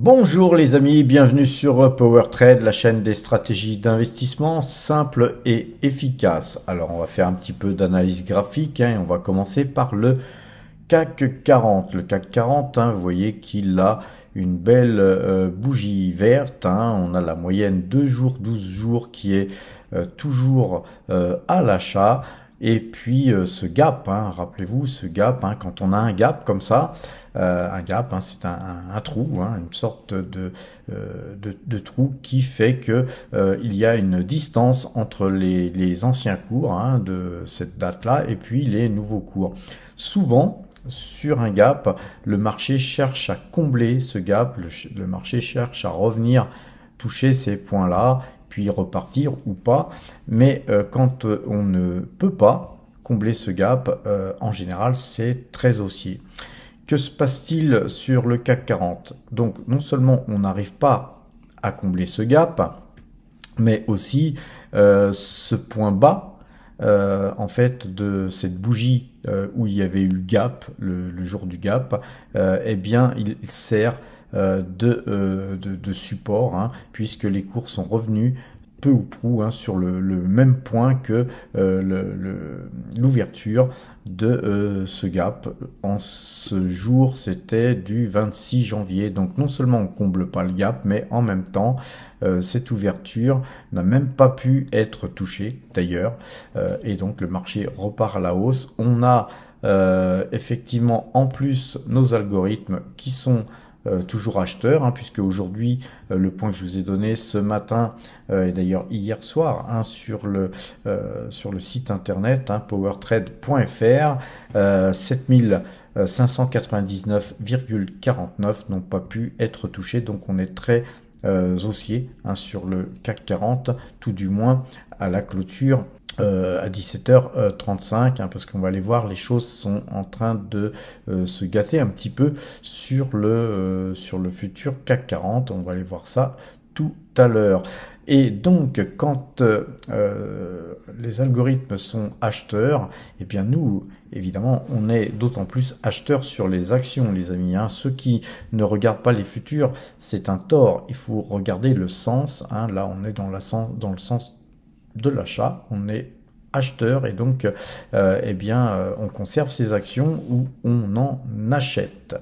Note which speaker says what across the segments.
Speaker 1: Bonjour les amis, bienvenue sur PowerTrade, la chaîne des stratégies d'investissement simples et efficaces. Alors on va faire un petit peu d'analyse graphique et on va commencer par le CAC 40. Le CAC 40, vous voyez qu'il a une belle bougie verte. On a la moyenne 2 jours, 12 jours qui est toujours à l'achat. Et puis ce gap, rappelez-vous ce gap, quand on a un gap comme ça, c'est un trou, une sorte de trou qui fait que il y a une distance entre les anciens cours de cette date-là et puis les nouveaux cours. Souvent, sur un gap, le marché cherche à combler ce gap, le marché cherche à revenir toucher ces points-là, puis repartir ou pas, mais quand on ne peut pas combler ce gap, en général c'est très haussier. Que se passe-t-il sur le CAC 40? Donc non seulement on n'arrive pas à combler ce gap, mais aussi ce point bas en fait de cette bougie où il y avait eu le gap, le jour du gap, eh bien il sert de support, puisque les cours sont revenus peu ou prou sur le même point que l'ouverture de ce gap. En ce jour, c'était du 26 janvier. Donc non seulement on ne comble pas le gap, mais en même temps, cette ouverture n'a même pas pu être touchée d'ailleurs. Et donc le marché repart à la hausse. On a effectivement en plus nos algorithmes qui sont toujours acheteurs, puisque aujourd'hui le point que je vous ai donné ce matin et d'ailleurs hier soir sur le site internet powertrade.fr, 7599,49 n'ont pas pu être touchés, donc on est très haussier sur le CAC 40, tout du moins à la clôture à 17h35, parce qu'on va aller voir, les choses sont en train de se gâter un petit peu sur le futur CAC 40. On va aller voir ça tout à l'heure. Et donc, quand les algorithmes sont acheteurs, eh bien nous, évidemment, on est d'autant plus acheteurs sur les actions, les amis. Ceux qui ne regardent pas les futurs, c'est un tort. Il faut regarder le sens. Là, on est dans le sens de l'achat, on est acheteur et donc on conserve ses actions ou on en achète.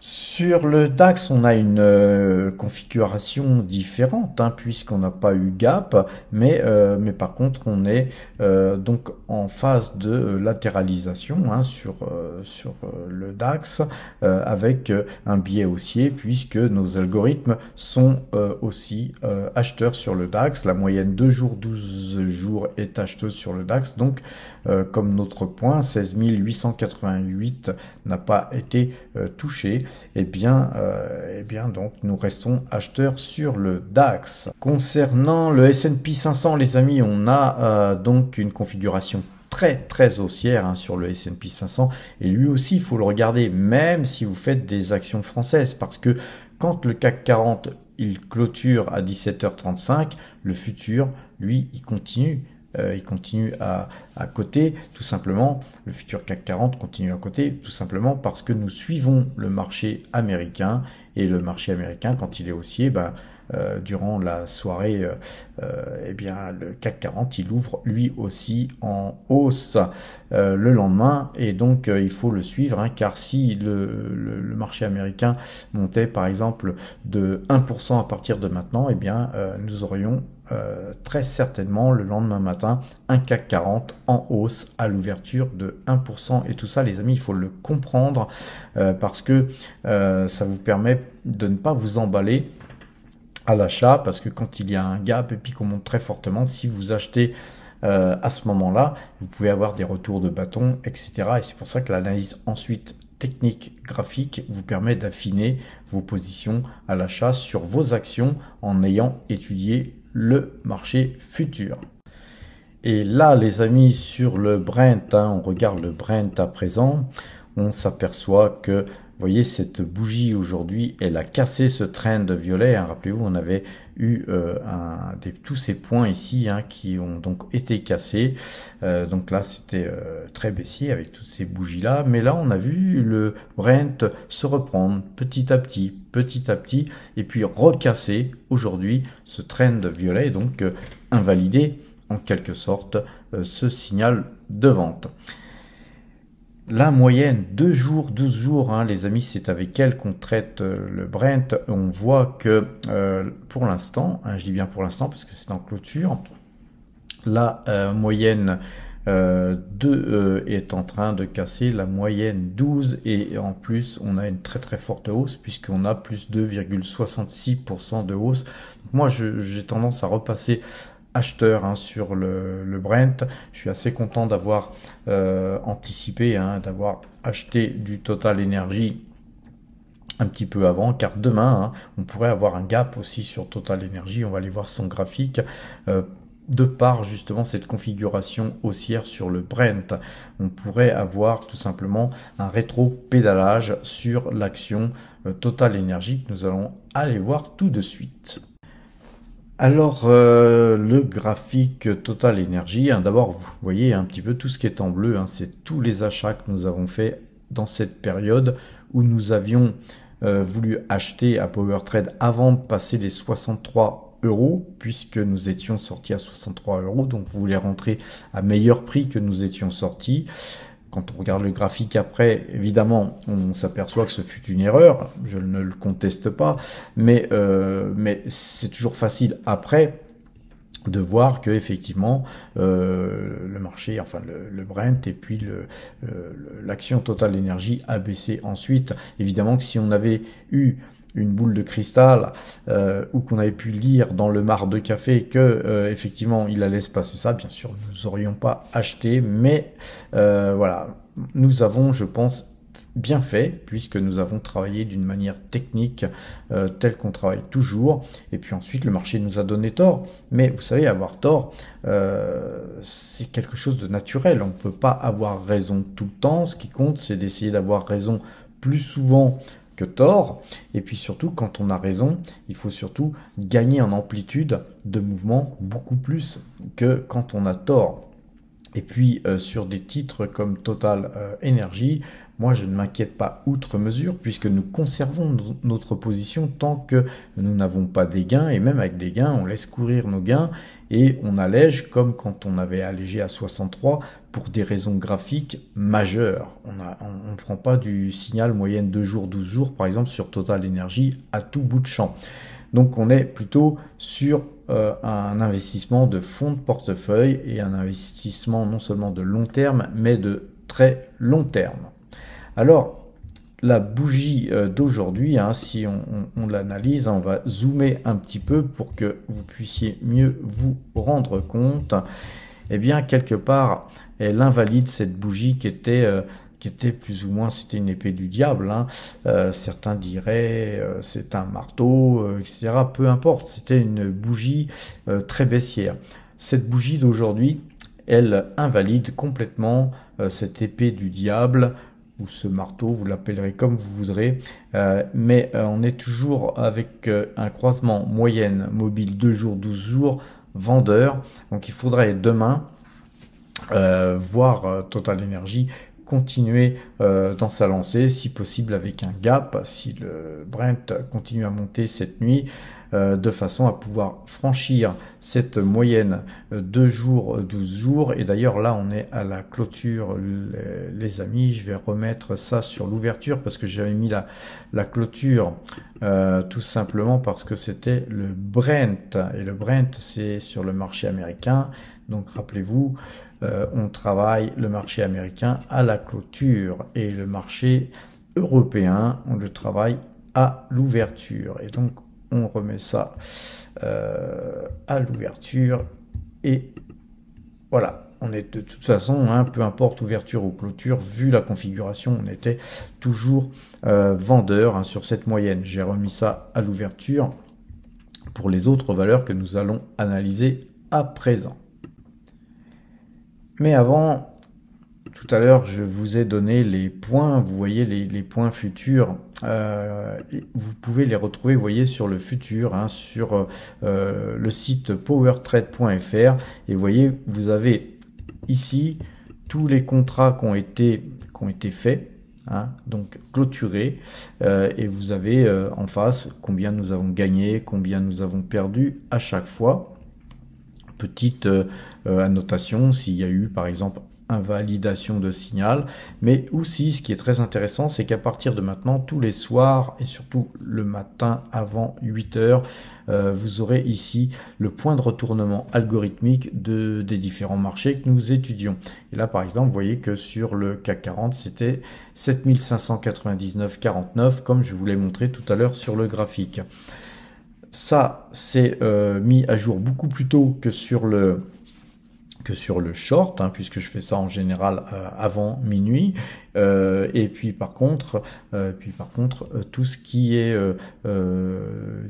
Speaker 1: Sur le DAX, on a une configuration différente, puisqu'on n'a pas eu gap, mais par contre on est donc en phase de latéralisation sur le DAX, avec un biais haussier, puisque nos algorithmes sont aussi acheteurs sur le DAX. La moyenne 2 jours, 12 jours est acheteuse sur le DAX, donc comme notre point 16 888 n'a pas été touché, et bien donc nous restons acheteurs sur le DAX. Concernant le S&P 500, les amis, on a donc une configuration très haussière sur le S&P 500, et lui aussi il faut le regarder même si vous faites des actions françaises, parce que quand le CAC 40 il clôture à 17h35, le futur lui il continue à côté, tout simplement. Le futur CAC 40 continue à côté, tout simplement parce que nous suivons le marché américain, et le marché américain, quand il est haussier, durant la soirée, le CAC 40 il ouvre lui aussi en hausse le lendemain, et donc il faut le suivre, car si le marché américain montait par exemple de 1% à partir de maintenant, nous aurions très certainement le lendemain matin un CAC 40 en hausse à l'ouverture de 1%. Et tout ça, les amis, il faut le comprendre, parce que ça vous permet de ne pas vous emballer à l'achat, parce que quand il y a un gap et puis qu'on monte très fortement, si vous achetez à ce moment-là, vous pouvez avoir des retours de bâton, etc. Et c'est pour ça que l'analyse ensuite technique graphique vous permet d'affiner vos positions à l'achat sur vos actions en ayant étudié le marché futur. Et là, les amis, sur le Brent, on regarde le Brent à présent, on s'aperçoit que voyez, cette bougie aujourd'hui, elle a cassé ce trend violet. Hein. Rappelez-vous, on avait eu tous ces points ici hein, qui ont donc été cassés. Donc là, c'était très baissier avec toutes ces bougies-là. Mais là, on a vu le Brent se reprendre petit à petit, et puis recasser aujourd'hui ce trend violet, donc invalider en quelque sorte ce signal de vente. La moyenne, 2 jours, 12 jours, hein, les amis, c'est avec elle qu'on traite le Brent. On voit que pour l'instant, hein, je dis bien pour l'instant parce que c'est en clôture, la moyenne 2 est en train de casser la moyenne 12 et en plus on a une très très forte hausse puisqu'on a plus 2,66% de hausse. Donc moi j'ai tendance à repasser acheteur hein, sur le Brent. Je suis assez content d'avoir anticipé, hein, d'avoir acheté du Total Energy un petit peu avant, car demain, hein, on pourrait avoir un gap aussi sur Total Energy. On va aller voir son graphique. De par justement cette configuration haussière sur le Brent, on pourrait avoir tout simplement un rétro-pédalage sur l'action Total Energy que nous allons aller voir tout de suite. Alors, le graphique Total Energy, hein, d'abord, vous voyez un petit peu tout ce qui est en bleu, hein, c'est tous les achats que nous avons fait dans cette période où nous avions voulu acheter à PowerTrade avant de passer les 63 euros, puisque nous étions sortis à 63 euros, donc vous voulez rentrer à meilleur prix que nous étions sortis. Quand on regarde le graphique après, évidemment, on s'aperçoit que ce fut une erreur, je ne le conteste pas, mais c'est toujours facile après de voir que effectivement le marché, enfin le Brent et puis l'action Total Energy a baissé ensuite. Évidemment que si on avait eu une boule de cristal ou qu'on avait pu lire dans le marc de café que effectivement il allait se passer ça, bien sûr nous n'aurions pas acheté, mais voilà, nous avons, je pense, bien fait puisque nous avons travaillé d'une manière technique telle qu'on travaille toujours, et puis ensuite le marché nous a donné tort. Mais vous savez, avoir tort c'est quelque chose de naturel, on ne peut pas avoir raison tout le temps. Ce qui compte, c'est d'essayer d'avoir raison plus souvent que tort, et puis surtout quand on a raison, il faut surtout gagner en amplitude de mouvement beaucoup plus que quand on a tort. Et puis sur des titres comme Total Energy, moi je ne m'inquiète pas outre mesure puisque nous conservons notre position tant que nous n'avons pas des gains, et même avec des gains on laisse courir nos gains et on allège comme quand on avait allégé à 63 pour des raisons graphiques majeures. On ne prend pas du signal moyenne 2 jours, 12 jours par exemple sur Total Energy à tout bout de champ. Donc on est plutôt sur un investissement de fonds de portefeuille et un investissement non seulement de long terme mais de très long terme. Alors la bougie d'aujourd'hui, hein, si on l'analyse, on va zoomer un petit peu pour que vous puissiez mieux vous rendre compte. Eh bien quelque part elle invalide cette bougie qui était plus ou moins, c'était une épée du diable, hein. Certains diraient c'est un marteau, etc. Peu importe, c'était une bougie très baissière. Cette bougie d'aujourd'hui, elle invalide complètement cette épée du diable, ou ce marteau, vous l'appellerez comme vous voudrez, mais on est toujours avec un croisement moyenne mobile 2 jours, 12 jours, vendeur. Donc il faudrait demain voir Total Energy continuer dans sa lancée, si possible avec un gap, si le Brent continue à monter cette nuit, de façon à pouvoir franchir cette moyenne 2 jours, 12 jours. Et d'ailleurs là on est à la clôture les amis, je vais remettre ça sur l'ouverture parce que j'avais mis la clôture tout simplement parce que c'était le Brent, et le Brent c'est sur le marché américain. Donc rappelez-vous, on travaille le marché américain à la clôture et le marché européen, on le travaille à l'ouverture. Et donc on remet ça à l'ouverture et voilà. On est de toute façon, hein, peu importe ouverture ou clôture, vu la configuration, on était toujours vendeur hein, sur cette moyenne. J'ai remis ça à l'ouverture pour les autres valeurs que nous allons analyser à présent. Mais avant, Tout à l'heure, je vous ai donné les points, vous voyez les points futurs, vous pouvez les retrouver, vous voyez, sur le futur, hein, sur le site powertrade.fr, et vous voyez, vous avez ici tous les contrats qui ont été faits, hein, donc clôturés, et vous avez en face combien nous avons gagné, combien nous avons perdu à chaque fois. Petite annotation s'il y a eu par exemple invalidation de signal, mais aussi ce qui est très intéressant, c'est qu'à partir de maintenant, tous les soirs et surtout le matin avant 8 heures, vous aurez ici le point de retournement algorithmique des différents marchés que nous étudions. Et là par exemple, vous voyez que sur le CAC 40, c'était 7599,49 comme je vous l'ai montré tout à l'heure sur le graphique. Ça, c'est mis à jour beaucoup plus tôt que sur le short, hein, puisque je fais ça en général avant minuit. Et puis par contre, tout ce qui est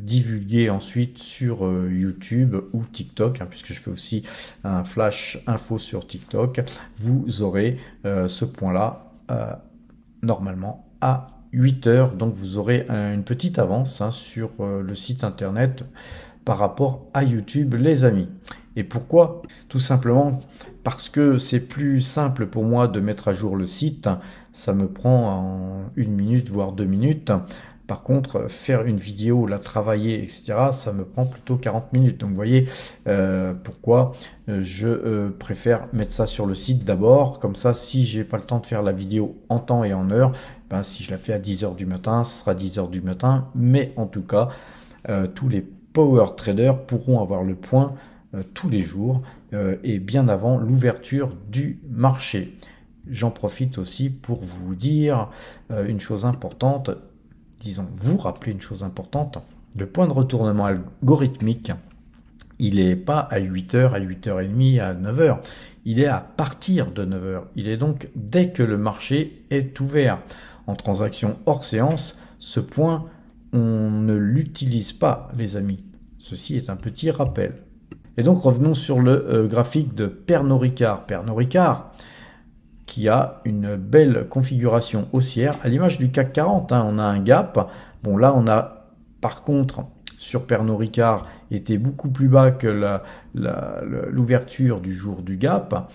Speaker 1: divulgué ensuite sur YouTube ou TikTok, hein, puisque je fais aussi un flash info sur TikTok, vous aurez ce point-là normalement à 8 heures, donc vous aurez une petite avance, hein, sur le site internet par rapport à YouTube, les amis. Et pourquoi? Tout simplement parce que c'est plus simple pour moi de mettre à jour le site, ça me prend en 1 minute voire 2 minutes. Par contre, faire une vidéo, la travailler, etc., ça me prend plutôt 40 minutes. Donc vous voyez pourquoi je préfère mettre ça sur le site d'abord. Comme ça, si j'ai pas le temps de faire la vidéo en temps et en heure, ben, si je la fais à 10 heures du matin, ce sera 10 heures du matin. Mais en tout cas, tous les power traders pourront avoir le point tous les jours et bien avant l'ouverture du marché. J'en profite aussi pour vous dire une chose importante, disons vous rappeler une chose importante, le point de retournement algorithmique, il n'est pas à 8h, à 8h30, à 9h, il est à partir de 9h. Il est donc dès que le marché est ouvert. En transaction hors séance, ce point, on ne l'utilise pas, les amis. Ceci est un petit rappel. Et donc revenons sur le graphique de Pernod Ricard. Pernod Ricard qui a une belle configuration haussière à l'image du CAC 40. Hein, on a un gap. Bon là on a par contre sur Pernod Ricard était beaucoup plus bas que l'ouverture du jour du gap,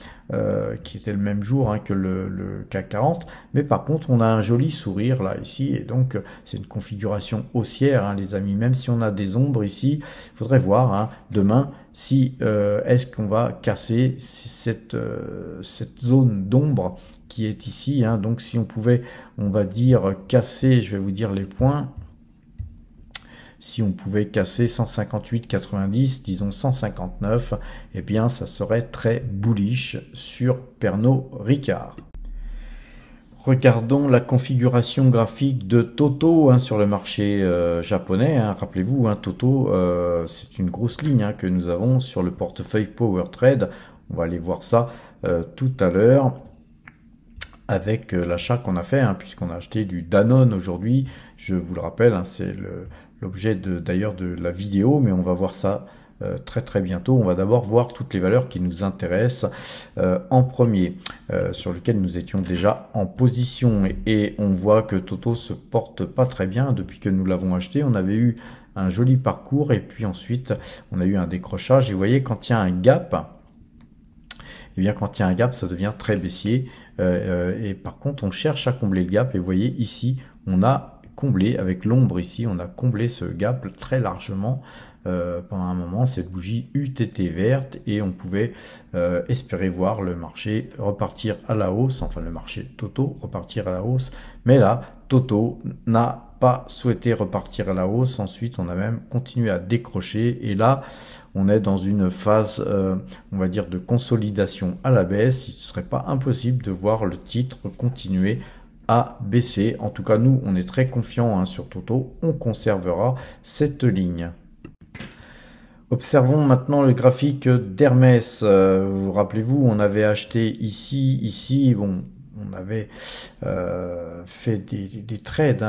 Speaker 1: qui était le même jour, hein, que le CAC 40. Mais par contre, on a un joli sourire là, ici. Et donc, c'est une configuration haussière, hein, les amis. Même si on a des ombres ici, il faudrait voir, hein, demain si est-ce qu'on va casser cette zone d'ombre qui est ici. Hein. Donc, si on pouvait, on va dire, casser, je vais vous dire les points. Si on pouvait casser 158,90, disons 159, eh bien ça serait très bullish sur Pernod Ricard. Regardons la configuration graphique de Toto, hein, sur le marché japonais. Hein. Rappelez-vous, hein, Toto, c'est une grosse ligne, hein, que nous avons sur le portefeuille Power Trade. On va aller voir ça tout à l'heure avec l'achat qu'on a fait, hein, puisqu'on a acheté du Danone aujourd'hui. Je vous le rappelle, hein, c'est l'objet d'ailleurs de la vidéo, mais on va voir ça très très bientôt. On va d'abord voir toutes les valeurs qui nous intéressent en premier, sur lequel nous étions déjà en position, et on voit que Toto se porte pas très bien depuis que nous l'avons acheté. On avait eu un joli parcours et puis ensuite on a eu un décrochage, et vous voyez, quand il y a un gap, et bien quand il y a un gap, ça devient très baissier, et par contre on cherche à combler le gap, et vous voyez ici on a comblé avec l'ombre ici, on a comblé ce gap très largement pendant un moment. Cette bougie eût été verte et on pouvait espérer voir le marché repartir à la hausse, enfin le marché Toto repartir à la hausse, mais là Toto n'a pas souhaité repartir à la hausse. Ensuite on a même continué à décrocher, et là on est dans une phase on va dire de consolidation à la baisse. Il ne serait pas impossible de voir le titre continuer à baisser. En tout cas, nous, on est très confiants, hein, sur Toto. On conservera cette ligne. Observons maintenant le graphique d'Hermès. Vous rappelez-vous, on avait acheté ici. Bon, on avait fait des trades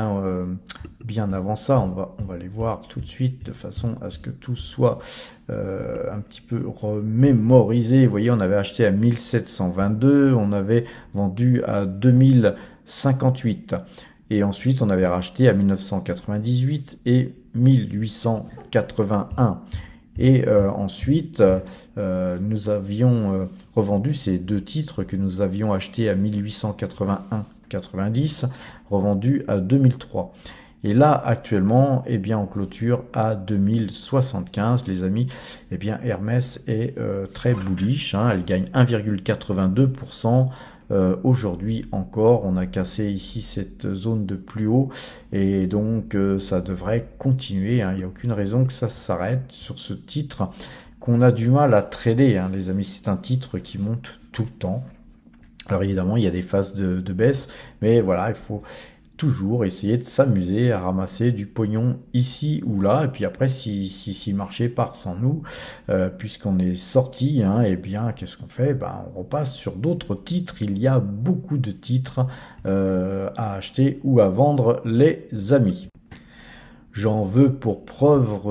Speaker 1: bien avant ça. On va les voir tout de suite de façon à ce que tout soit un petit peu remémorisé. Vous voyez, on avait acheté à 1722, on avait vendu à 2058. Et ensuite, on avait racheté à 1998 et 1881. Et ensuite, nous avions revendu ces deux titres que nous avions achetés à 1881-90, revendus à 2003. Et là, actuellement, eh bien, on clôture à 2075, les amis. Eh bien, Hermès est très bullish, hein, elle gagne 1,82%. Aujourd'hui encore, on a cassé ici cette zone de plus haut et donc ça devrait continuer, hein. Il n'y a aucune raison que ça s'arrête sur ce titre qu'on a du mal à trader, hein, les amis. C'est un titre qui monte tout le temps. Alors évidemment, il y a des phases de baisse, mais voilà, il faut toujours essayer de s'amuser à ramasser du pognon ici ou là, et puis après si le marché part sans nous, puisqu'on est sorti, hein, et bien qu'est-ce qu'on fait? Ben on repasse sur d'autres titres. Il y a beaucoup de titres à acheter ou à vendre, les amis. J'en veux pour preuve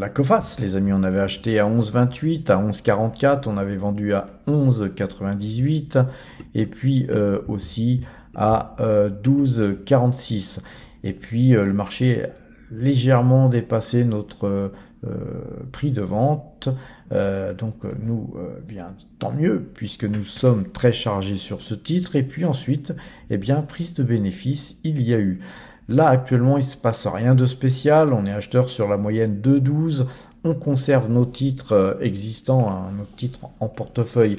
Speaker 1: la Coface, les amis. On avait acheté à 11,28, à 11,44, on avait vendu à 11,98, et puis aussi à 12,46. Et puis le marché a légèrement dépassé notre prix de vente. Donc nous, bien tant mieux, puisque nous sommes très chargés sur ce titre. Et puis ensuite, eh bien, prise de bénéfice, il y a eu. Là, actuellement, il ne se passe rien de spécial. On est acheteur sur la moyenne de 12. On conserve nos titres existants, hein, nos titres en portefeuille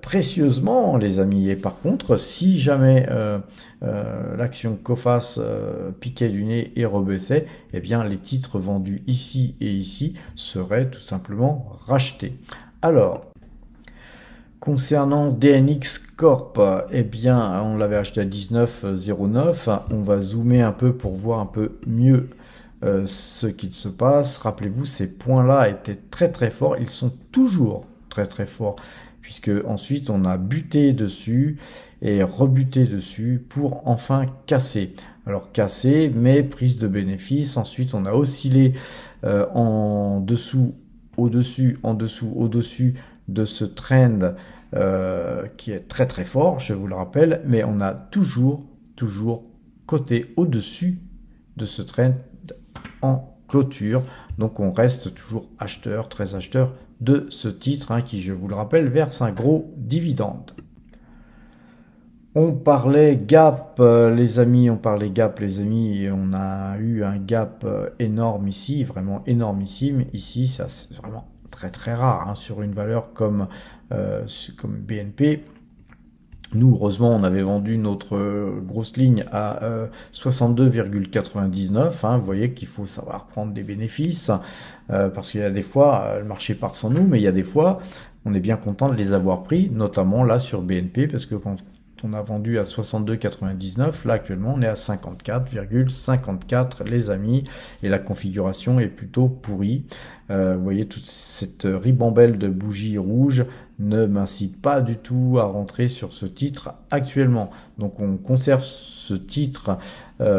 Speaker 1: précieusement, les amis. Et par contre, si jamais l'action Coface piquait du nez et rebaissait, eh bien, les titres vendus ici et ici seraient tout simplement rachetés. Alors, concernant DNX Corp, eh bien, on l'avait acheté à 19,09. On va zoomer un peu pour voir un peu mieux ce qu'il se passe. Rappelez-vous, ces points-là étaient très très forts. Ils sont toujours très très forts, puisque ensuite on a buté dessus et rebuté dessus pour enfin casser. Alors casser, mais prise de bénéfice. Ensuite, on a oscillé en dessous, au-dessus, en dessous, au-dessus de ce trend qui est très très fort, je vous le rappelle, mais on a toujours coté au-dessus de ce trend en clôture. Donc on reste toujours acheteur, très acheteur de ce titre, hein, qui, je vous le rappelle, verse un gros dividende. On parlait gap, les amis, et on a eu un gap énorme ici, vraiment énormissime. Ici, ça c'est vraiment très très rare, hein, sur une valeur comme BNP. Nous, heureusement, on avait vendu notre grosse ligne à 62,99. Hein. Vous voyez qu'il faut savoir prendre des bénéfices, parce qu'il y a des fois, le marché part sans nous, mais il y a des fois, on est bien content de les avoir pris, notamment là sur BNP, parce que quand on a vendu à 62,99, là actuellement on est à 54,54 les amis, et la configuration est plutôt pourrie. Vous voyez, toute cette ribambelle de bougies rouges ne m'incite pas du tout à rentrer sur ce titre actuellement. Donc on conserve ce titre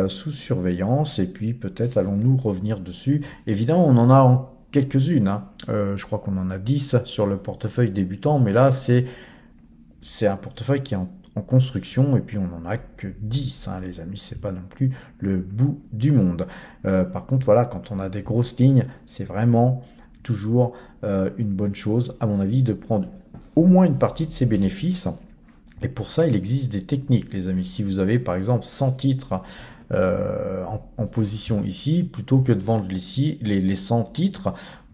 Speaker 1: sous surveillance, et puis peut-être allons-nous revenir dessus. Évidemment, on en a quelques-unes, hein. Je crois qu'on en a 10 sur le portefeuille débutant, mais là c'est un portefeuille qui est en construction, et puis on n'en a que 10, hein, les amis, c'est pas non plus le bout du monde. Par contre, voilà, quand on a des grosses lignes, c'est vraiment toujours une bonne chose, à mon avis, de prendre au moins une partie de ses bénéfices. Et pour ça, il existe des techniques, les amis. Si vous avez par exemple 100 titres en position ici, plutôt que de vendre ici les 100 titres,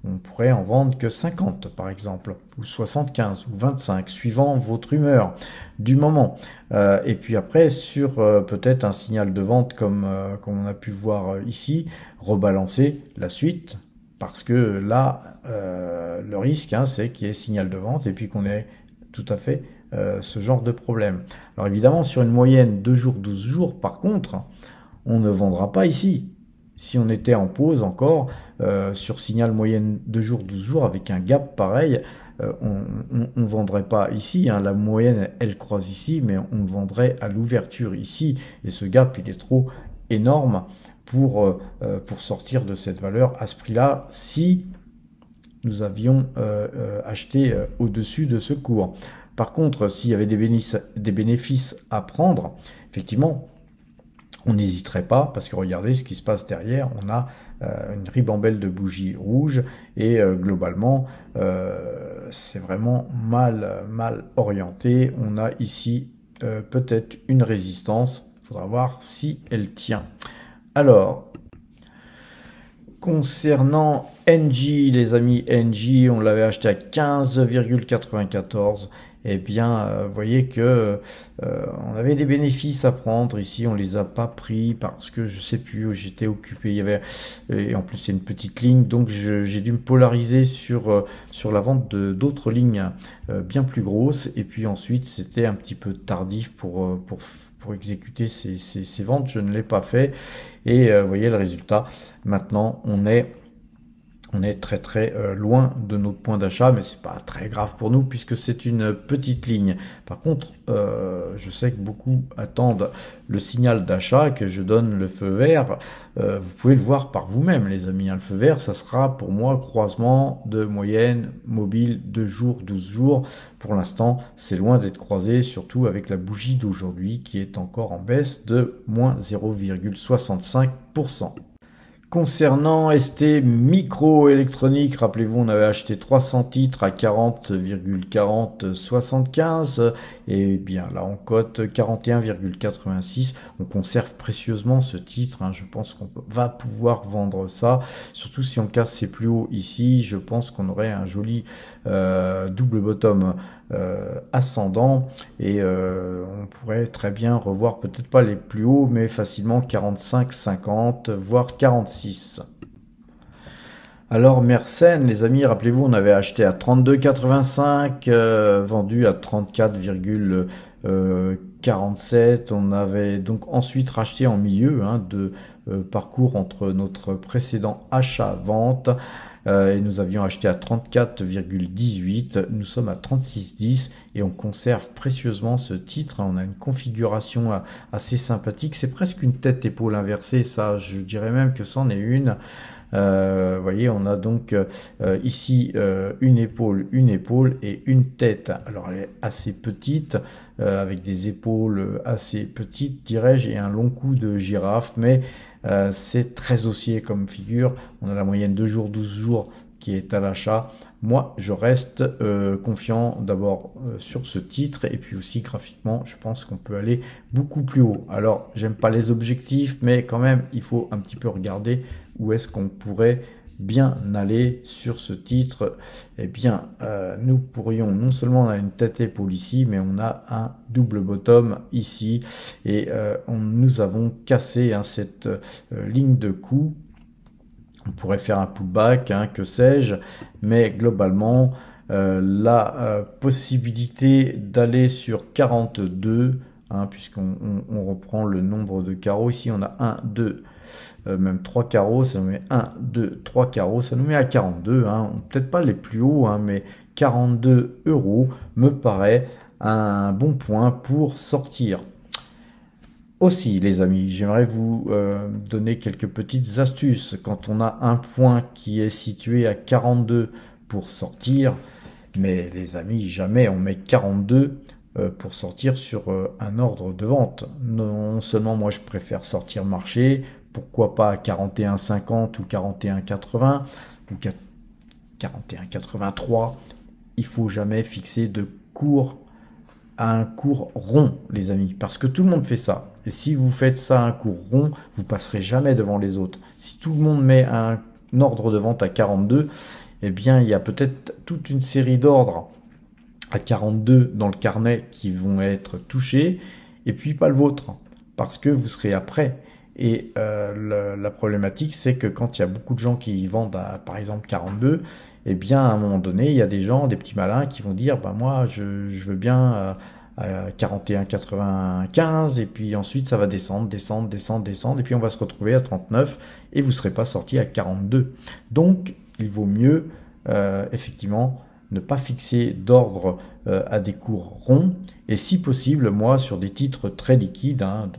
Speaker 1: on pourrait en vendre que 50 par exemple, ou 75 ou 25, suivant votre humeur du moment. Et puis après, sur peut-être un signal de vente comme on a pu voir ici, rebalancer la suite, parce que là, le risque, hein, c'est qu'il y ait signal de vente et puis qu'on ait tout à fait ce genre de problème. Alors évidemment, sur une moyenne 2 jours, 12 jours, par contre, on ne vendra pas ici. si on était en pause encore, sur signal moyenne 2 jours, 12 jours, avec un gap pareil, on ne vendrait pas ici, hein. La moyenne, elle croise ici, mais on vendrait à l'ouverture ici. Et ce gap, il est trop énorme pour sortir de cette valeur à ce prix-là, si nous avions acheté au-dessus de ce cours. Par contre, s'il y avait des bénéfices à prendre, effectivement, on n'hésiterait pas, parce que regardez ce qui se passe derrière, on a une ribambelle de bougies rouges, et globalement, c'est vraiment mal orienté. On a ici peut-être une résistance, il faudra voir si elle tient. Alors, concernant NJ, les amis, NJ, on l'avait acheté à 15,94. Eh bien, vous voyez que on avait des bénéfices à prendre. Ici, on les a pas pris parce que je sais plus où j'étais occupé. Il y avait, et en plus c'est une petite ligne, donc j'ai dû me polariser sur la vente d'autres lignes bien plus grosses. Et puis ensuite, c'était un petit peu tardif pour exécuter ces ventes. Je ne l'ai pas fait. Et vous voyez le résultat. Maintenant, on est très loin de notre point d'achat, mais c'est pas très grave pour nous puisque c'est une petite ligne. Par contre, je sais que beaucoup attendent le signal d'achat, que je donne le feu vert. Vous pouvez le voir par vous-même, les amis. Le feu vert, ça sera pour moi croisement de moyenne mobile 2 jours, 12 jours. Pour l'instant, c'est loin d'être croisé, surtout avec la bougie d'aujourd'hui qui est encore en baisse de moins 0,65%. Concernant ST Microélectronique, rappelez-vous, on avait acheté 300 titres à 40,4075 et bien là on cote 41,86. On conserve précieusement ce titre, hein. Je pense qu'on va pouvoir vendre ça, surtout si on casse ses plus hauts ici. Je pense qu'on aurait un joli double bottom ascendant et on pourrait très bien revoir peut-être pas les plus hauts mais facilement 45,50 voire 46. Alors Mersenne, les amis, rappelez-vous, on avait acheté à 32,85, vendu à 34,47. On avait donc ensuite racheté en milieu de parcours entre notre précédent achat-vente. Et nous avions acheté à 34,18, nous sommes à 36,10 et on conserve précieusement ce titre. On a une configuration assez sympathique, c'est presque une tête-épaule inversée, ça je dirais même que c'en est une. Vous voyez, on a donc ici une épaule et une tête. Alors elle est assez petite, avec des épaules assez petites, dirais-je, et un long cou de girafe, mais c'est très haussier comme figure. On a la moyenne 2 jours, 12 jours qui est à l'achat. Moi, je reste confiant d'abord sur ce titre et puis aussi graphiquement, je pense qu'on peut aller beaucoup plus haut. Alors, j'aime pas les objectifs, mais quand même, il faut un petit peu regarder où est-ce qu'on pourrait bien aller sur ce titre. Eh bien, nous pourrions, non seulement on a une tête épaule ici, mais on a un double bottom ici et nous avons cassé cette ligne de coup. On pourrait faire un pullback, que sais-je, mais globalement, la possibilité d'aller sur 42, puisqu'on reprend le nombre de carreaux, ici on a 1, 2, même 3 carreaux, ça nous met 1, 2, 3 carreaux, ça nous met à 42, peut-être pas les plus hauts, mais 42 € me paraît un bon point pour sortir. Aussi, les amis, j'aimerais vous donner quelques petites astuces. Quand on a un point qui est situé à 42 pour sortir, mais les amis, jamais on met 42 pour sortir sur un ordre de vente. Non seulement moi je préfère sortir marché, pourquoi pas à 41,50 ou 41,80 ou 41,83. Il faut jamais fixer de cours à un cours rond, les amis, parce que tout le monde fait ça. Et si vous faites ça à un cours rond, vous passerez jamais devant les autres. Si tout le monde met un ordre de vente à 42, eh bien, il y a peut-être toute une série d'ordres à 42 dans le carnet qui vont être touchés, et puis pas le vôtre, parce que vous serez après. Et la problématique, c'est que quand il y a beaucoup de gens qui vendent à, par exemple, 42, eh bien, à un moment donné, il y a des gens, des petits malins, qui vont dire, bah moi, je veux bien à 41,95 et puis ensuite ça va descendre, descendre, descendre, descendre et puis on va se retrouver à 39 et vous ne serez pas sorti à 42. Donc il vaut mieux effectivement ne pas fixer d'ordre à des cours ronds et si possible, moi sur des titres très liquides, hein,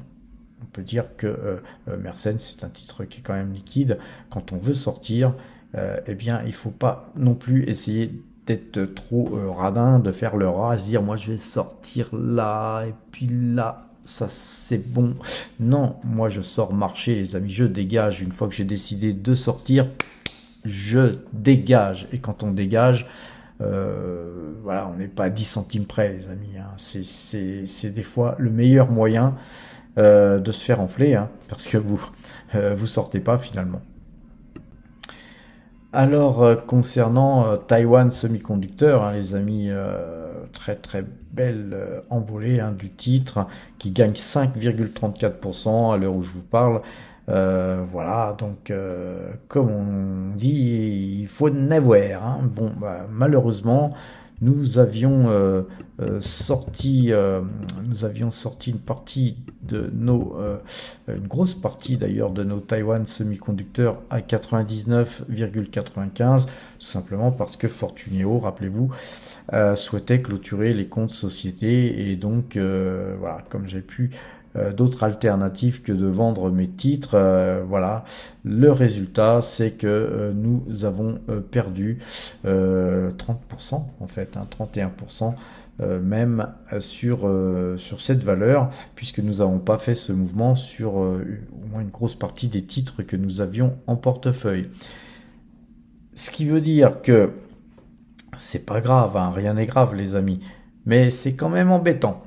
Speaker 1: on peut dire que Mersenne c'est un titre qui est quand même liquide, quand on veut sortir, eh bien il ne faut pas non plus essayer d'être trop radin, de faire le rat, se dire moi je vais sortir là et puis là ça c'est bon. Non, moi je sors marcher les amis, je dégage. Une fois que j'ai décidé de sortir, je dégage. Et quand on dégage, voilà, on n'est pas à 10 centimes près les amis. Hein. C'est des fois le meilleur moyen de se faire enfler, hein, parce que vous sortez pas finalement. Alors, concernant Taiwan Semiconductor, hein, les amis, très très belle envolée hein, du titre, qui gagne 5,34% à l'heure où je vous parle. Voilà, donc comme on dit, il faut n'avoir. Hein. Bon, bah, malheureusement, nous avions sorti une partie de une grosse partie d'ailleurs de nos Taiwan semi-conducteurs à 99,95, tout simplement parce que Fortuneo, rappelez-vous, souhaitait clôturer les comptes société et donc voilà, comme j'ai pu d'autres alternatives que de vendre mes titres. Voilà, le résultat, c'est que nous avons perdu 30% en fait, hein, 31%. Même sur cette valeur, puisque nous n'avons pas fait ce mouvement sur au moins une grosse partie des titres que nous avions en portefeuille. Ce qui veut dire que c'est pas grave, hein, rien n'est grave les amis, mais c'est quand même embêtant.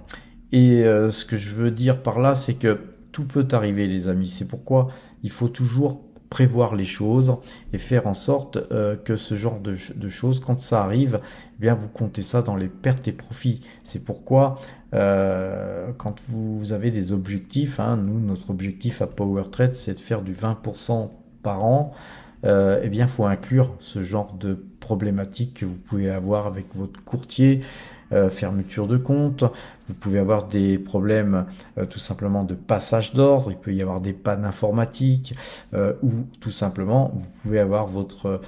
Speaker 1: Et ce que je veux dire par là, c'est que tout peut arriver les amis. C'est pourquoi il faut toujours prévoir les choses et faire en sorte que ce genre de choses, quand ça arrive, eh bien vous comptez ça dans les pertes et profits. C'est pourquoi quand vous avez des objectifs, hein, nous notre objectif à PowerTrade c'est de faire du 20% par an. Eh bien, il faut inclure ce genre de problématiques que vous pouvez avoir avec votre courtier, fermeture de compte. Vous pouvez avoir des problèmes tout simplement de passage d'ordre. Il peut y avoir des pannes informatiques ou tout simplement vous pouvez avoir votre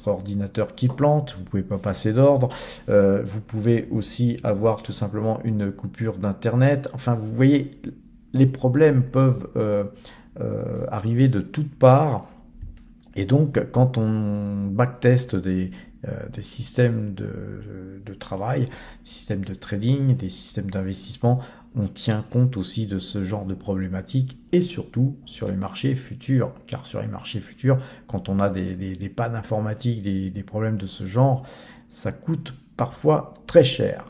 Speaker 1: ordinateur qui plante. Vous pouvez pas passer d'ordre. Vous pouvez aussi avoir tout simplement une coupure d'internet. Enfin, vous voyez, les problèmes peuvent arriver de toutes parts. Et donc, quand on backteste des systèmes de travail, des systèmes de trading, des systèmes d'investissement, on tient compte aussi de ce genre de problématiques et surtout sur les marchés futurs. Car sur les marchés futurs, quand on a des pannes informatiques, des problèmes de ce genre, ça coûte parfois très cher.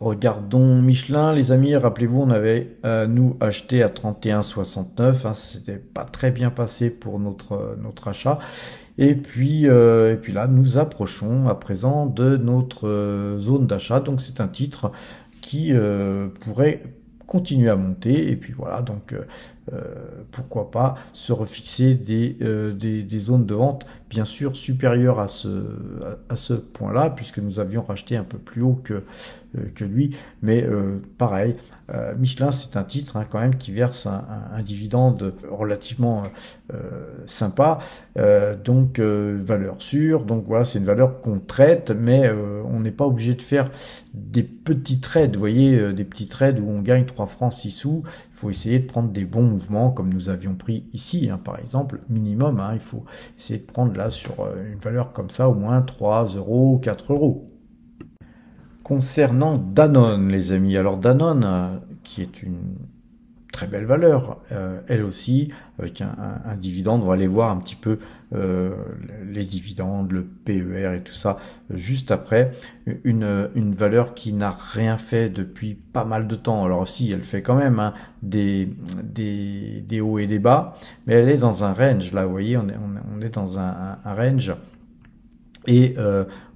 Speaker 1: Regardons Michelin, les amis, rappelez-vous, on avait nous acheté à 31,69, hein, c'était pas très bien passé pour notre achat. Et puis là, nous approchons à présent de notre zone d'achat. Donc c'est un titre qui pourrait continuer à monter. Et puis voilà, donc pourquoi pas se refixer des zones de vente bien sûr supérieures à ce point-là, puisque nous avions racheté un peu plus haut que lui. Mais pareil, Michelin, c'est un titre hein, quand même qui verse un dividende relativement sympa, donc valeur sûre. Donc voilà, c'est une valeur qu'on traite, mais on n'est pas obligé de faire des petits trades, vous voyez, des petits trades où on gagne 3 francs 6 sous. Il faut essayer de prendre des bons mouvements comme nous avions pris ici, hein, par exemple, minimum. Hein, il faut essayer de prendre là sur une valeur comme ça au moins 3 euros, 4 euros. Concernant Danone, les amis, alors Danone, qui est une très belle valeur, elle aussi, avec un dividende, on va aller voir un petit peu les dividendes, le PER et tout ça, juste après, une valeur qui n'a rien fait depuis pas mal de temps. Alors si, elle fait quand même hein, des hauts et des bas, mais elle est dans un range, là, vous voyez, on est dans un range, et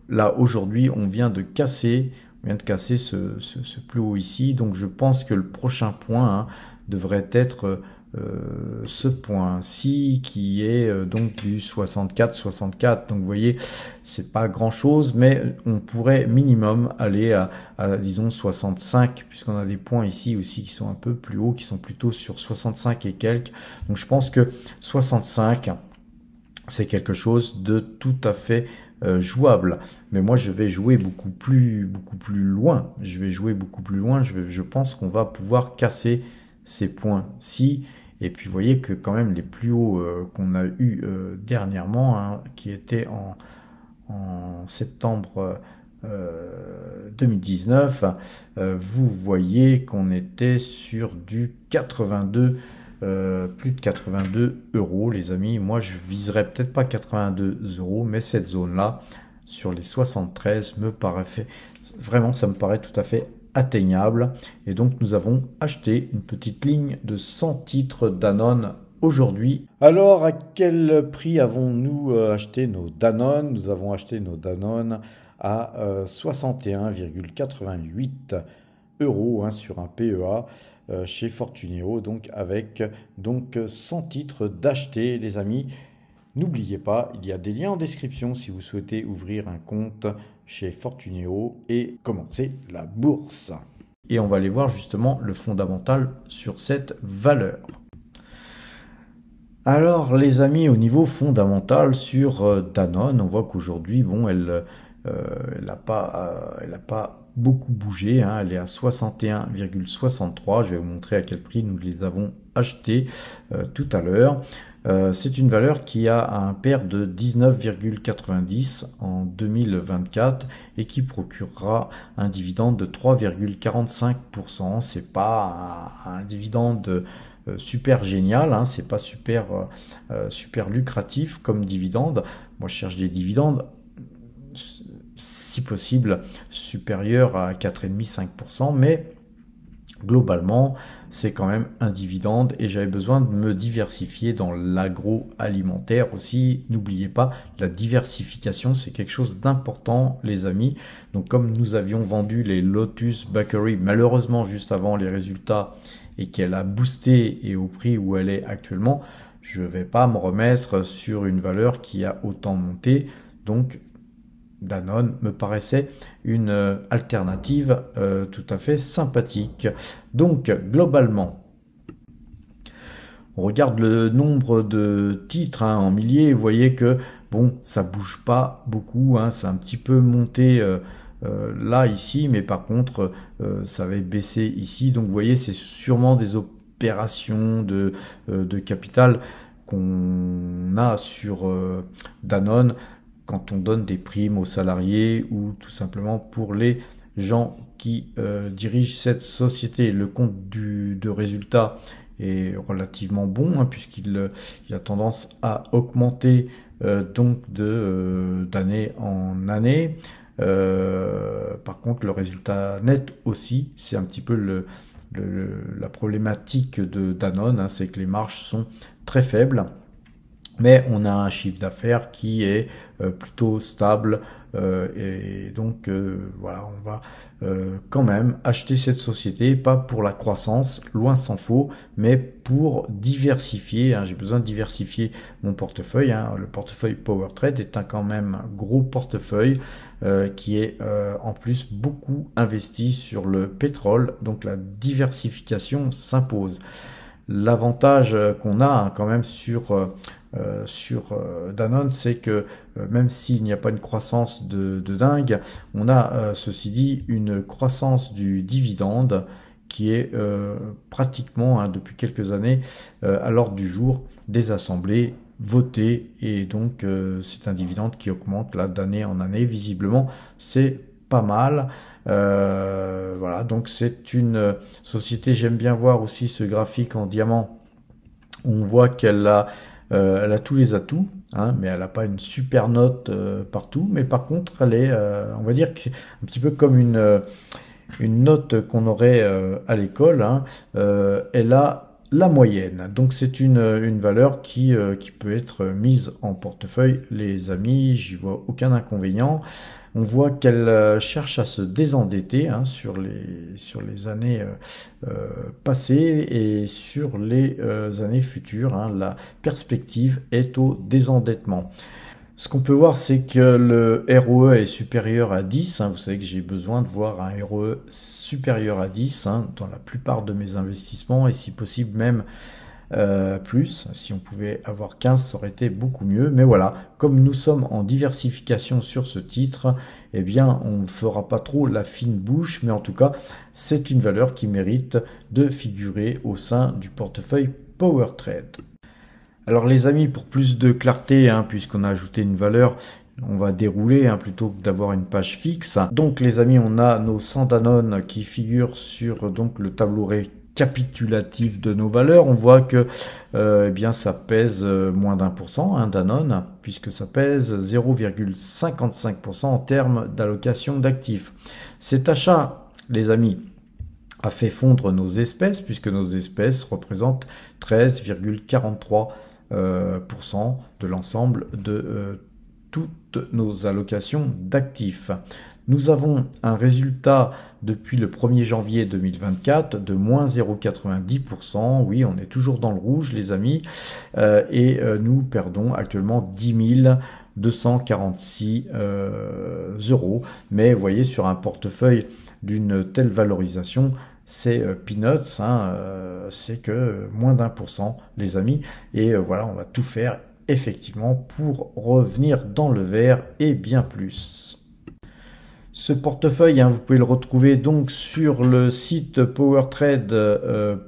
Speaker 1: là, aujourd'hui, on vient de casser ce plus haut ici. Donc, je pense que le prochain point hein, devrait être ce point-ci qui est donc du 64. Donc vous voyez, c'est pas grand-chose, mais on pourrait minimum aller à disons 65, puisqu'on a des points ici aussi qui sont un peu plus hauts, qui sont plutôt sur 65 et quelques. Donc je pense que 65, c'est quelque chose de tout à fait jouable. Mais moi, je vais jouer beaucoup plus loin. Je pense qu'on va pouvoir casser ces points-ci. Et puis, vous voyez que quand même les plus hauts qu'on a eu dernièrement, hein, qui étaient en septembre 2019, vous voyez qu'on était sur du 82, plus de 82 euros, les amis. Moi, je viserais peut-être pas 82 euros, mais cette zone-là, sur les 73, me paraît vraiment, ça me paraît tout à fait atteignable. Et donc, nous avons acheté une petite ligne de 100 titres Danone aujourd'hui. Alors, à quel prix avons-nous acheté nos Danone? Nous avons acheté nos Danone à 61,88 euros hein, sur un PEA chez Fortuneo, donc avec 100 titres d'acheter, les amis. N'oubliez pas, il y a des liens en description si vous souhaitez ouvrir un compte chez Fortuneo et commencer la bourse. Et on va aller voir justement le fondamental sur cette valeur. Alors les amis, au niveau fondamental sur Danone, on voit qu'aujourd'hui, bon, elle n'a pas beaucoup bougé, hein, elle est à 61,63. Je vais vous montrer à quel prix nous les avons achetés tout à l'heure. C'est une valeur qui a un pair de 19,90 en 2024 et qui procurera un dividende de 3,45%. C'est pas un dividende super génial, hein, c'est pas super lucratif comme dividende. Moi, je cherche des dividendes si possible supérieurs à 4,5-5%, mais globalement, c'est quand même un dividende et j'avais besoin de me diversifier dans l'agroalimentaire aussi. N'oubliez pas, la diversification, c'est quelque chose d'important, les amis. Donc, comme nous avions vendu les Lotus Bakery, malheureusement, juste avant les résultats et qu'elle a boosté et au prix où elle est actuellement, je ne vais pas me remettre sur une valeur qui a autant monté. Donc, Danone me paraissait une alternative tout à fait sympathique. Donc, globalement, on regarde le nombre de titres hein, en milliers. Vous voyez que bon, ça bouge pas beaucoup. Hein, c'est un petit peu monté là, ici, mais par contre, ça avait baissé ici. Donc, vous voyez, c'est sûrement des opérations de capital qu'on a sur Danone quand on donne des primes aux salariés ou tout simplement pour les gens qui dirigent cette société. Le compte de résultat est relativement bon hein, puisqu'il a tendance à augmenter donc d'année en année. Par contre, le résultat net aussi, c'est un petit peu la problématique de Danone, hein, c'est que les marges sont très faibles. Mais on a un chiffre d'affaires qui est plutôt stable et donc voilà, on va quand même acheter cette société, pas pour la croissance, loin s'en faut, mais pour diversifier. Hein, j'ai besoin de diversifier mon portefeuille. Hein, le portefeuille PowerTrade est quand même un gros portefeuille qui est en plus beaucoup investi sur le pétrole, donc la diversification s'impose. L'avantage qu'on a hein, quand même sur Danone, c'est que même s'il n'y a pas une croissance de dingue, on a ceci dit une croissance du dividende qui est pratiquement hein, depuis quelques années à l'ordre du jour des assemblées votées et donc c'est un dividende qui augmente là d'année en année. Visiblement, c'est pas mal. Voilà, donc c'est une société, j'aime bien voir aussi ce graphique en diamant. On voit qu'elle a tous les atouts, hein, mais elle n'a pas une super note partout. Mais par contre, elle est, on va dire, un petit peu comme une note qu'on aurait à l'école. Hein, elle a la moyenne. Donc c'est une valeur qui peut être mise en portefeuille, les amis. J'y vois aucun inconvénient. On voit qu'elle cherche à se désendetter hein, sur les années passé et sur les années futures. Hein, la perspective est au désendettement. Ce qu'on peut voir, c'est que le ROE est supérieur à 10. Hein. Vous savez que j'ai besoin de voir un ROE supérieur à 10 hein, dans la plupart de mes investissements et si possible même plus. Si on pouvait avoir 15, ça aurait été beaucoup mieux. Mais voilà, comme nous sommes en diversification sur ce titre, eh bien, on ne fera pas trop la fine bouche. Mais en tout cas, c'est une valeur qui mérite de figurer au sein du portefeuille PowerTrade. Alors les amis, pour plus de clarté, hein, puisqu'on a ajouté une valeur, on va dérouler hein, plutôt que d'avoir une page fixe. Donc les amis, on a nos 100 Danone qui figurent sur donc, le tableau récapitulatif de nos valeurs. On voit que eh bien, ça pèse moins d'1% hein, Danone, puisque ça pèse 0,55% en termes d'allocation d'actifs. Cet achat, les amis, a fait fondre nos espèces, puisque nos espèces représentent 13,43% de l'ensemble de toutes nos allocations d'actifs. Nous avons un résultat depuis le 1er janvier 2024 de moins 0,90%. Oui, on est toujours dans le rouge, les amis. Et nous perdons actuellement 10 246 euros. Mais vous voyez, sur un portefeuille d'une telle valorisation, c'est peanuts, hein, c'est que moins d'1%, les amis. Et voilà, on va tout faire effectivement pour revenir dans le vert et bien plus. Ce portefeuille, hein, vous pouvez le retrouver donc sur le site powertrade.fr.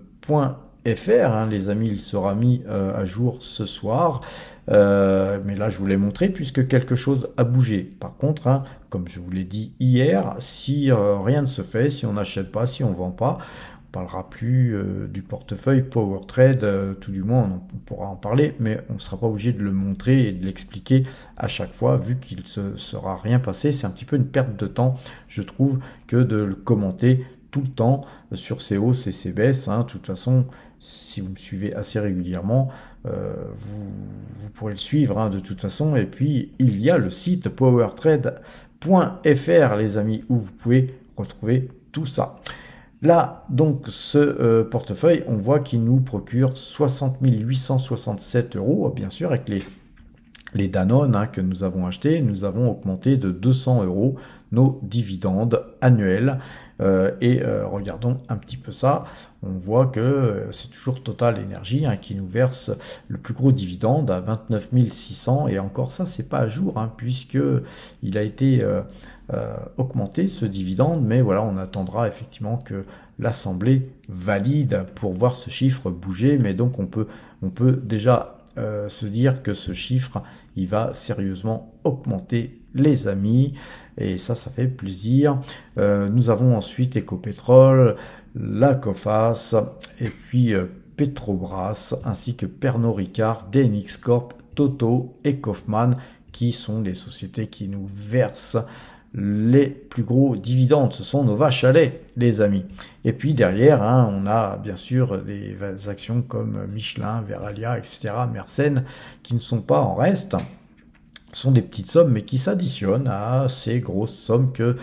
Speaker 1: Hein, les amis, il sera mis à jour ce soir. Mais là, je vous l'ai montré puisque quelque chose a bougé. Par contre, hein, comme je vous l'ai dit hier, si rien ne se fait, si on n'achète pas, si on ne vend pas, on ne parlera plus du portefeuille PowerTrade, tout du moins on pourra en parler, mais on ne sera pas obligé de le montrer et de l'expliquer à chaque fois, vu qu'il ne se sera rien passé. C'est un petit peu une perte de temps, je trouve, que de le commenter tout le temps sur ces hausses et ces baisses. Hein. De toute façon, si vous me suivez assez régulièrement, vous pourrez le suivre hein, de toute façon. Et puis, il y a le site powertrade.fr, les amis, où vous pouvez retrouver tout ça. Là, donc, ce portefeuille, on voit qu'il nous procure 60 867 euros, bien sûr, avec les Danone hein, que nous avons achetés. Nous avons augmenté de 200 euros nos dividendes annuels. Regardons un petit peu ça. On voit que c'est toujours Total Energy hein, qui nous verse le plus gros dividende à 29 600. Et encore ça, c'est pas à jour, hein, puisque il a été augmenté ce dividende. Mais voilà, on attendra effectivement que l'Assemblée valide pour voir ce chiffre bouger. Mais donc on peut déjà se dire que ce chiffre, il va sérieusement augmenter, les amis, et ça fait plaisir. Nous avons ensuite Ecopétrol, la Coface, et puis Petrobras, ainsi que Pernod Ricard, DNX Corp, Toto et Kaufmann, qui sont les sociétés qui nous versent les plus gros dividendes. Ce sont nos vaches à lait, les amis. Et puis derrière, hein, on a bien sûr des actions comme Michelin, Veralia, etc., Mersen, qui ne sont pas en reste. Ce sont des petites sommes, mais qui s'additionnent à ces grosses sommes que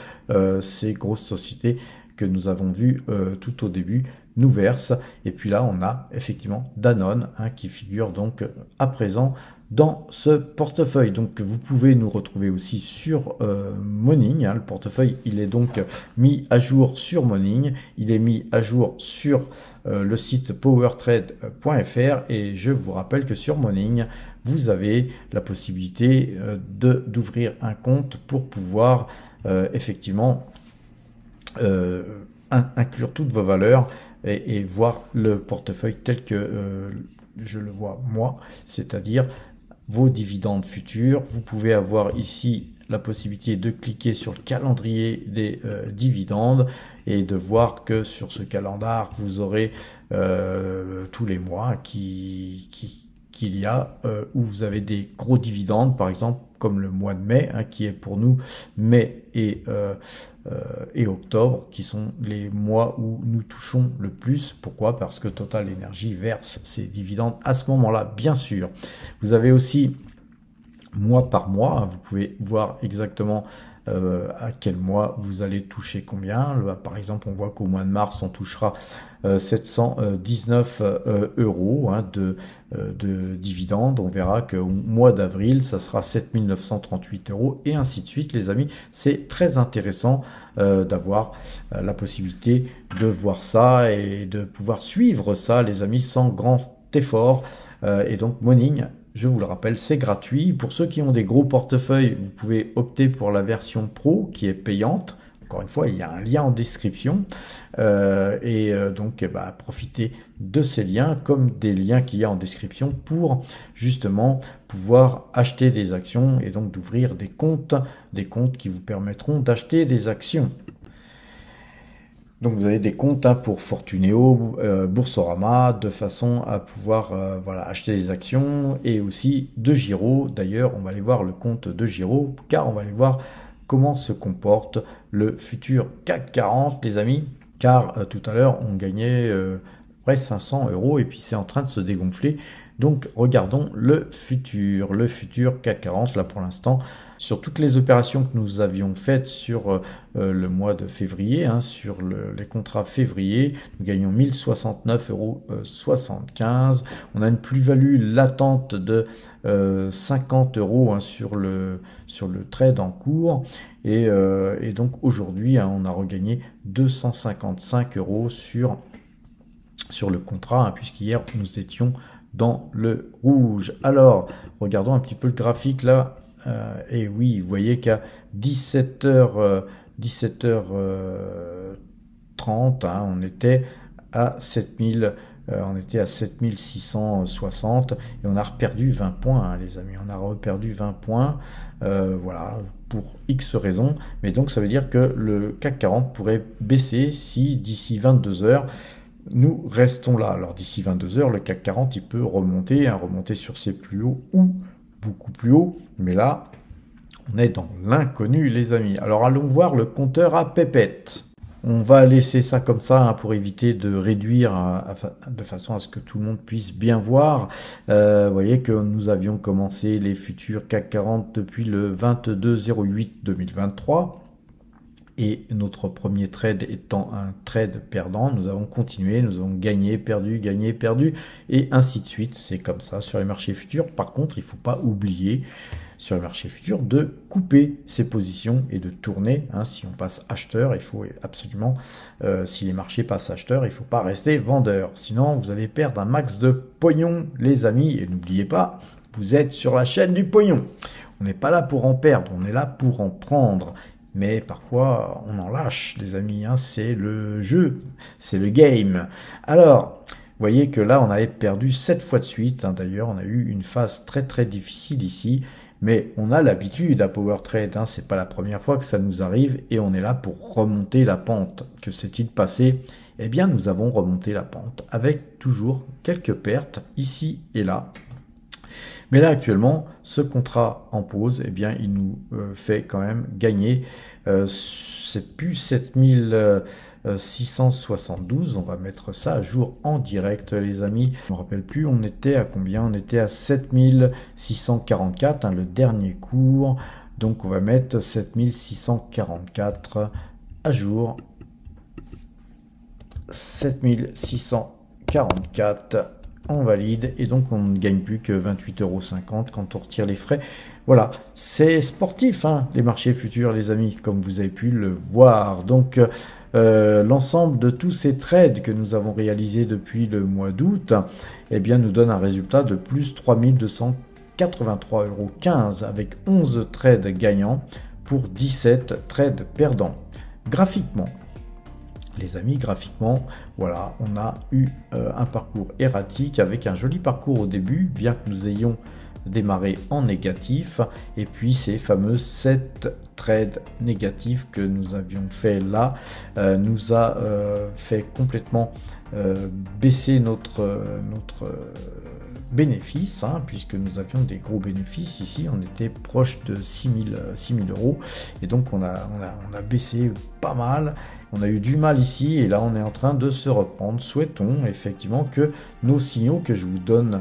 Speaker 1: ces grosses sociétés que nous avons vues tout au début nous versent. Et puis là, on a effectivement Danone hein, qui figure donc à présent dans ce portefeuille. Donc vous pouvez nous retrouver aussi sur Morning. Hein. Le portefeuille, il est donc mis à jour sur Morning. Il est mis à jour sur le site powertrade.fr et je vous rappelle que sur Morning, vous avez la possibilité d'ouvrir un compte pour pouvoir effectivement inclure toutes vos valeurs et voir le portefeuille tel que je le vois moi, c'est-à-dire vos dividendes futurs. Vous pouvez avoir ici la possibilité de cliquer sur le calendrier des dividendes et de voir que sur ce calendar, vous aurez tous les mois qu'il y a où vous avez des gros dividendes, par exemple comme le mois de mai, hein, qui est pour nous mai et octobre, qui sont les mois où nous touchons le plus. Pourquoi? Parce que Total Energy verse ses dividendes à ce moment-là, bien sûr. Vous avez aussi mois par mois, hein, vous pouvez voir exactement à quel mois vous allez toucher combien. Par exemple, on voit qu'au mois de mars, on touchera 719 euros hein, de dividendes. On verra qu'au mois d'avril, ça sera 7938 euros et ainsi de suite, les amis. C'est très intéressant d'avoir la possibilité de voir ça et de pouvoir suivre ça, les amis, sans grand effort. Et donc, Morning, je vous le rappelle, c'est gratuit. Pour ceux qui ont des gros portefeuilles, vous pouvez opter pour la version Pro qui est payante. Encore une fois, il y a un lien en description. Donc, profitez de ces liens comme des liens qu'il y a en description pour justement pouvoir acheter des actions et donc d'ouvrir des comptes qui vous permettront d'acheter des actions. Donc vous avez des comptes hein, pour Fortuneo, Boursorama, de façon à pouvoir acheter des actions et aussi de Giro. D'ailleurs, on va aller voir le compte de Giro car on va aller voir comment se comporte le futur CAC 40, les amis. Car tout à l'heure, on gagnait près 500 euros et puis c'est en train de se dégonfler. Donc regardons le futur CAC 40 là pour l'instant. Sur toutes les opérations que nous avions faites sur le mois de février, hein, sur les contrats février, nous gagnons 1069,75 euros. On a une plus-value latente de 50 euros hein, sur le trade en cours. Et donc aujourd'hui, hein, on a regagné 255 euros sur le contrat, hein, puisqu'hier nous étions dans le rouge. Alors, regardons un petit peu le graphique là. Et oui, vous voyez qu'à 17h30, hein, on était à 7660 et on a reperdu 20 points, hein, les amis. On a reperdu 20 points, voilà, pour X raisons. Mais donc, ça veut dire que le CAC 40 pourrait baisser si d'ici 22 heures, nous restons là. Alors, d'ici 22 heures, le CAC 40, il peut remonter, hein, remonter sur ses plus hauts ou beaucoup plus haut, mais là, on est dans l'inconnu, les amis. Alors, allons voir le compteur à pépettes. On va laisser ça comme ça hein, pour éviter de réduire de façon à ce que tout le monde puisse bien voir. Vous voyez que nous avions commencé les futurs CAC 40 depuis le 22/08/2023. Et notre premier trade étant un trade perdant, nous avons continué, nous avons gagné, perdu, et ainsi de suite. C'est comme ça sur les marchés futurs. Par contre, il ne faut pas oublier sur les marchés futurs de couper ses positions et de tourner. Hein, si on passe acheteur, il faut absolument, si les marchés passent acheteur, il ne faut pas rester vendeur. Sinon, vous allez perdre un max de pognon, les amis. Et n'oubliez pas, vous êtes sur la chaîne du pognon. On n'est pas là pour en perdre, on est là pour en prendre. Mais parfois, on en lâche, les amis, hein, c'est le jeu, c'est le game. Alors, vous voyez que là, on avait perdu 7 fois de suite. Hein, d'ailleurs, on a eu une phase très très difficile ici. Mais on a l'habitude à Power Trade, hein, c'est pas la première fois que ça nous arrive. Et on est là pour remonter la pente. Que s'est-il passé? Eh bien, nous avons remonté la pente avec toujours quelques pertes ici et là. Mais là, actuellement, ce contrat en pause, eh bien, il nous fait quand même gagner. C'est plus 7672. On va mettre ça à jour en direct, les amis. Je ne me rappelle plus, on était à combien? On était à 7644, hein, le dernier cours. Donc, on va mettre 7644 à jour. 7644. On valide et donc on ne gagne plus que 28,50 € quand on retire les frais. Voilà, c'est sportif hein, les marchés futurs, les amis, comme vous avez pu le voir. Donc l'ensemble de tous ces trades que nous avons réalisés depuis le mois d'août, eh bien nous donne un résultat de plus 3283,15 € avec 11 trades gagnants pour 17 trades perdants. Graphiquement, les amis, graphiquement, voilà, on a eu un parcours erratique avec un joli parcours au début, bien que nous ayons démarré en négatif. Et puis ces fameux 7 trades négatifs que nous avions fait là nous a fait complètement baisser notre bénéfice, hein, puisque nous avions des gros bénéfices. Ici, on était proche de 6 000 €. Et donc, on a baissé pas mal. On a eu du mal ici et là on est en train de se reprendre. Souhaitons effectivement que nos signaux que je vous donne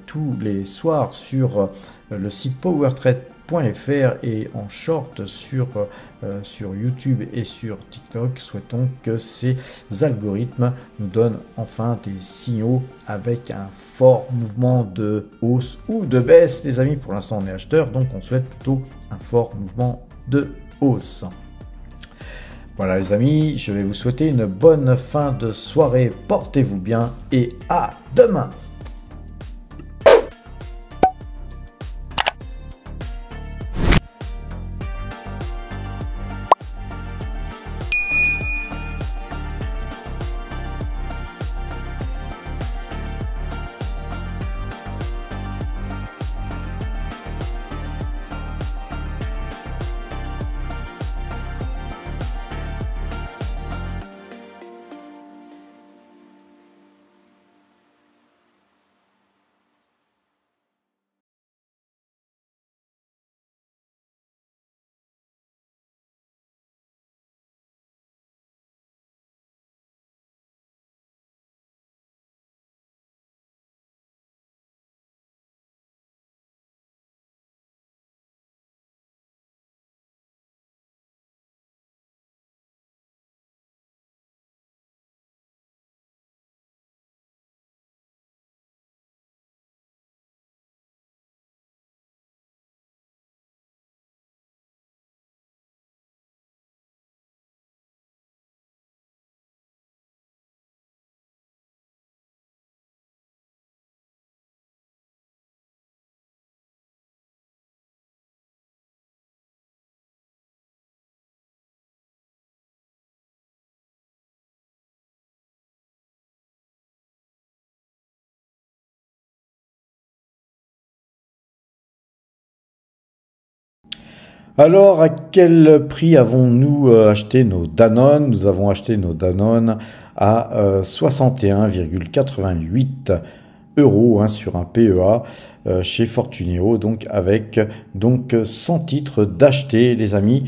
Speaker 1: tous les soirs sur le site powertrade.fr et en short sur YouTube et sur TikTok. Souhaitons que ces algorithmes nous donnent enfin des signaux avec un fort mouvement de hausse ou de baisse. Les amis, pour l'instant on est acheteur, donc on souhaite plutôt un fort mouvement de hausse. Voilà les amis, je vais vous souhaiter une bonne fin de soirée, portez-vous bien et à demain. Alors, à quel prix avons-nous acheté nos Danone? Nous avons acheté nos Danone à 61,88 euros hein, sur un PEA chez Fortuneo, donc avec 100 titres d'acheter, les amis.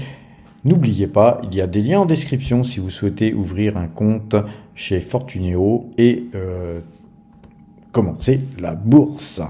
Speaker 1: N'oubliez pas, il y a des liens en description si vous souhaitez ouvrir un compte chez Fortuneo et commencer la bourse.